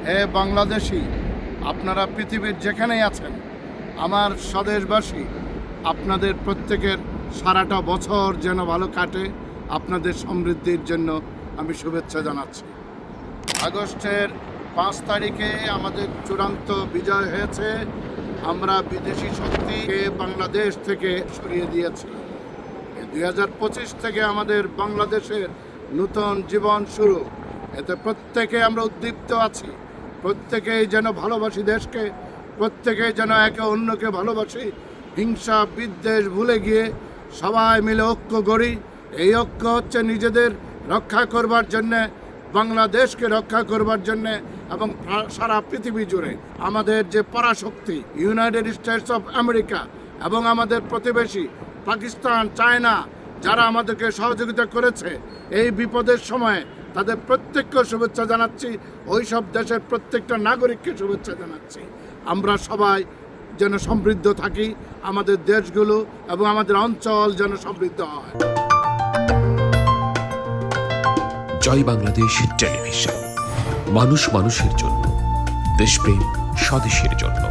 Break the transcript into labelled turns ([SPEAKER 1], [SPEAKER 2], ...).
[SPEAKER 1] হে বাংলাদেশি, আপনারা পৃথিবীর যেখানেই আছেন, আমার স্বদেশবাসী, আপনাদের প্রত্যেকের সারাটা বছর যেন ভালো কাটে, আপনাদের সমৃদ্ধির জন্য আমি শুভেচ্ছা জানাচ্ছি। আগস্টের 5 তারিখে আমাদের চূড়ান্ত বিজয় হয়েছে। আমরা বিদেশি শক্তিকে বাংলাদেশ থেকে সরিয়ে দিয়েছি। 2025 থেকে আমাদের বাংলাদেশের নতুন জীবন শুরু। এতে প্রত্যেকে আমরা উদ্দীপ্ত আছি। প্রত্যেকেই যেন ভালোবাসি দেশকে, প্রত্যেকেই যেন একে অন্যকে ভালোবাসি, হিংসা বিদ্বেষ ভুলে গিয়ে সবাই মিলে ঐক্য গড়ি। এই ঐক্য হচ্ছে নিজেদের রক্ষা করবার জন্যে, বাংলাদেশকে রক্ষা করবার জন্যে এবং সারা পৃথিবী জুড়ে আমাদের যে পরাশক্তি ইউনাইটেড স্টেটস অফ আমেরিকা এবং আমাদের প্রতিবেশী পাকিস্তান, চায়না, যারা আমাদেরকে সহযোগিতা করেছে এই বিপদের সময়, তাদের প্রত্যেককে শুভেচ্ছা জানাচ্ছি। ওই সব দেশের প্রত্যেকটা নাগরিককে শুভেচ্ছা জানাচ্ছি। আমরা সবাই যেন সমৃদ্ধ থাকি, আমাদের দেশগুলো এবং আমাদের অঞ্চল যেন সমৃদ্ধ হয়।
[SPEAKER 2] জয় বাংলাদেশ টেলিভিশন, মানুষ মানুষের জন্য, দেশপ্রেম স্বদেশের জন্য।